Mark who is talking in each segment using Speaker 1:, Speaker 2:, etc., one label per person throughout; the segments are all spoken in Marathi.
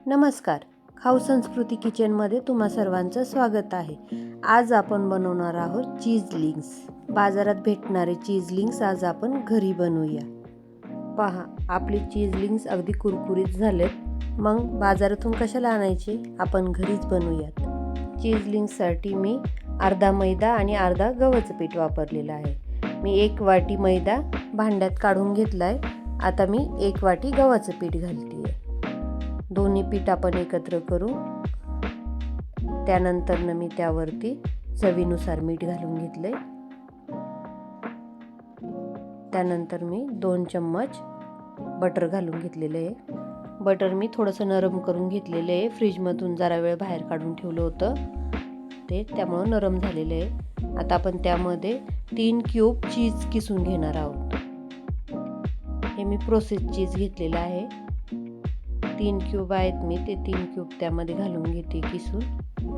Speaker 1: नमस्कार. खाऊ संस्कृती किचनमध्ये तुम्हा सर्वांचं स्वागत आहे. आज आपण बनवणार आहोत चीज लिंक्स. बाजारात भेटणारे चीज लिंक्स आज आपण घरी बनवूया. पहा, आपले चीज लिंक्स अगदी कुरकुरीत झालेत. मग बाजारातून कशाला आणायचे, आपण घरीच बनवूयात. चीज लिंक्ससाठी मी अर्धा मैदा आणि अर्धा गव्हाचं पीठ वापरलेलं आहे. मी 1 वाटी मैदा भांड्यात काढून घेतला आहे. आता मी 1 वाटी गव्हाचं पीठ घालते. दोन्ही पीठ आपण एकत्र करू. त्यानंतर मी त्यावरती चवीनुसार मीठ घालून घेतले. त्यानंतर मी 2 चम्मच बटर घालून घेतलेले आहे. बटर मी थोडंसं नरम करून घेतलेले आहे. फ्रीजमधून जरा वेळ बाहेर काढून ठेवलं होतं ते, त्यामुळे नरम झालेलं आहे. आता आपण त्यामध्ये 3 क्यूब चीज किसून घेणार आहोत. हे मी प्रोसेस चीज घेतलेलं आहे. 3 क्यूब आहेत मी, ते 3 क्यूब त्यामध्ये घालून घेते किसून.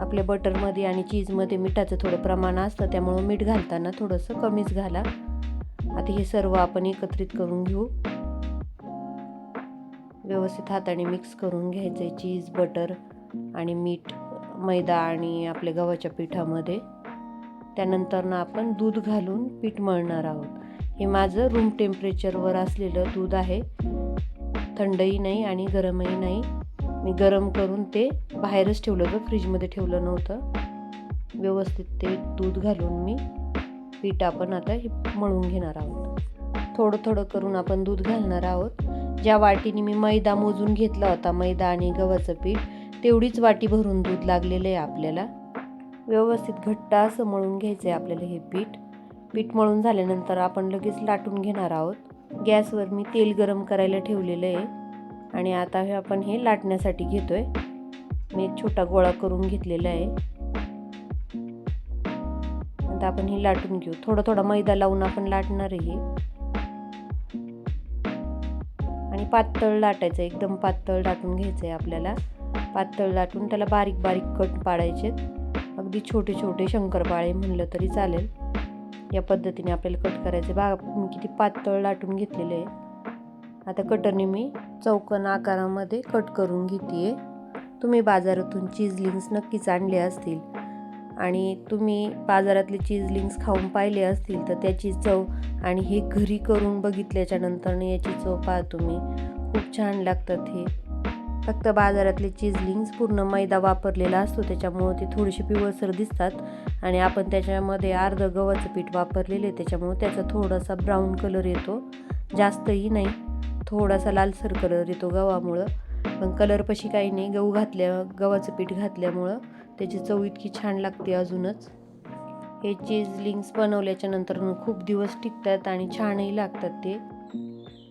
Speaker 1: आपल्या बटरमध्ये आणि चीजमध्ये मिठाचं थोडं प्रमाण असतं, त्यामुळे मीठ घालताना थोडंसं कमीच घाला. आता हे सर्व आपण एकत्रित करून घेऊ. व्यवस्थित हाताने मिक्स करून घ्यायचे चीज, बटर आणि मीठ मैदा आणि आपल्या गव्हाच्या पिठामध्ये. त्यानंतर आपण दूध घालून पीठ मळणार आहोत. हे माझं रूम टेम्परेचरवर असलेलं दूध आहे. थंडही नाही आणि गरमही नाही. मी गरम करून ते बाहेरच ठेवलं होतं, फ्रीजमध्ये ठेवलं नव्हतं. व्यवस्थित ते दूध घालून मी पीठ आपण आता हे मळून घेणार आहोत. थोडं थोडं करून आपण दूध घालणार आहोत. ज्या वाटीने मी मैदा मोजून घेतला होता, मैदा आणि गव्हाचं पीठ, तेवढीच वाटी भरून दूध लागलेलं आहे आपल्याला. व्यवस्थित घट्ट असं मळून घ्यायचं आहे आपल्याला हे पीठ. पीठ मळून झाल्यानंतर आपण लगेच लाटून घेणार आहोत. गॅसवर मी तेल गरम करायला ठेवलेलं आहे आणि आता आपण हे लाटण्यासाठी घेतोय. मी एक छोटा गोळा करून घेतलेला आहे. आता आपण हे लाटून घेऊ. थोडा थोडा मैदा लावून आपण लाटणार आहे आणि पातळ लाटायचं. एकदम पातळ लाटून घ्यायचं आहे आपल्याला. पातळ लाटून त्याला बारीक बारीक कट पाडायचे. अगदी छोटे छोटे शंकरपाळे म्हणलं तरी चालेल. या पद्धतीने आपल्याला कट करायचे. मी किती पातळ लाटून घेतलेले आहे. आता कटरने मी चौकोन आकारामध्ये कट करून घेते. तुम्ही बाजारातून चीज लिंक्स नक्कीच आणले असतील आणि तुम्ही बाजारातले चीज लिंक्स खाऊन पाहिले असतील, तर त्याची चव आणि हे घरी करून बघितल्याच्या नंतरने याची चव पहा तुम्ही. खूप छान लागतात हे. फक्त बाजारातले चीज लिंक्स पूर्ण मैदा वापरलेला असतो, त्याच्यामुळे ते थोडेसे पिवळसर दिसतात आणि आपण त्याच्यामध्ये अर्ध गव्हाचं पीठ वापरलेले, त्याच्यामुळे त्याचा थोडासा ब्राऊन कलर येतो. जास्तही नाही, थोडासा लालसर कलर येतो गव्हामुळं. पण कलरपाशी काही नाही, गव्हाचं पीठ घातल्यामुळं त्याची चव इतकी छान लागते अजूनच. हे चीज लिंक्स बनवल्याच्या नंतर खूप दिवस टिकतात आणि छानही लागतात ते.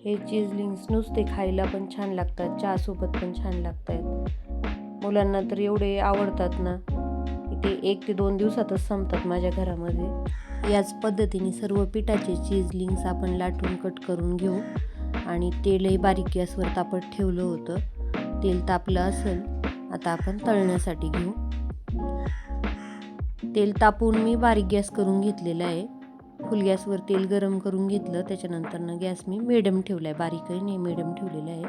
Speaker 1: हे चीज लिंक्स नुसते खायला पण छान लागतात, चहासोबत पण छान लागतात. मुलांना तर एवढे आवडतात ना, ते 1 ते 2 दिवसातच संपतात माझ्या घरामध्ये. याच पद्धतीने सर्व पिठाचे चीज लिंक्स आपण लाटून कट करून घेऊ आणि तेलही बारीक गॅसवर तापत ठेवलं होतं. तेल तापलं असेल, आता आपण तळण्यासाठी घेऊ. तेल तापून मी बारीक गॅस करून घेतलेला आहे. फुल गॅसवर तेल गरम करून घेतलं. त्याच्यानंतर गॅस मी मिडियम ठेवला आहे, बारीकही नाही, मिडियम ठेवलेला आहे.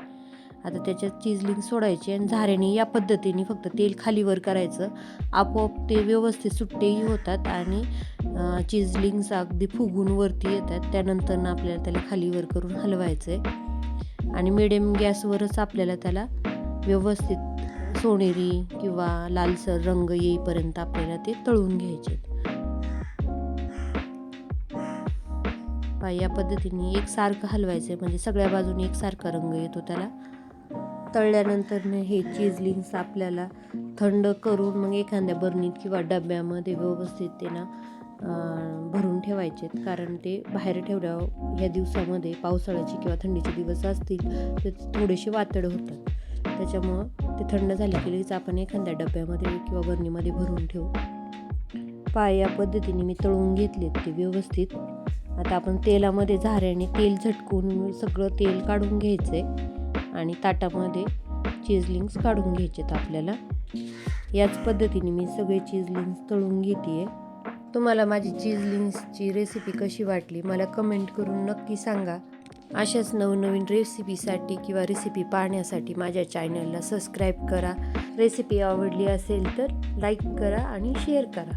Speaker 1: आता त्याच्यात चीज लिंक्स सोडायचे आणि झाऱ्याने या पद्धतीने फक्त तेल खालीवर करायचं. आपोआप ते व्यवस्थित सुट्टेही होतात आणि चीज लिंक्स अगदी फुगून वरती येतात. त्यानंतर आपल्याला त्याला खालीवर करून हलवायचं आहे आणि मिडियम गॅसवरच आपल्याला त्याला व्यवस्थित सोनेरी किंवा लालसर रंग येईपर्यंत आपल्याला ते तळून घ्यायचे. या पद्धतीने एकसारखं हलवायचं, म्हणजे सगळ्या बाजूने एकसारखा रंग येतो त्याला. तळल्यानंतर हे चीज लिंक्स आपल्याला थंड करून मग एखाद्या बर्नीत किंवा डब्यामध्ये व्यवस्थित ते भरून ठेवायचे. कारण ते बाहेर ठेवल्यावर ह्या दिवसामध्ये पावसाळ्याचे किंवा थंडीचे दिवस असतील तर थोडेसे वातड होतात. त्याच्यामुळं ते थंड झाले की लगेच आपण एखाद्या डब्यामध्ये किंवा बर्नीमध्ये भरून ठेवू. या पद्धतीने मी तळून घेतलेत ते व्यवस्थित. आता आपण तेलामध्ये झाऱ्याने तेल झटकून सगळं तेल काढून घ्यायचे आणि ताटामध्ये चीज लिंक्स काढून घ्यायचेत आपल्याला. याच पद्धतीने मी सगळे चीज लिंक्स तळून घेते. तुम्हाला माझी चीज लिंक्सची रेसिपी कशी वाटली मला कमेंट करून नक्की सांगा. अशाच नवनवीन रेसिपीसाठी किंवा रेसिपी पाहण्यासाठी माझ्या चॅनलला सबस्क्राईब करा. रेसिपी आवडली असेल तर लाईक करा आणि शेअर करा.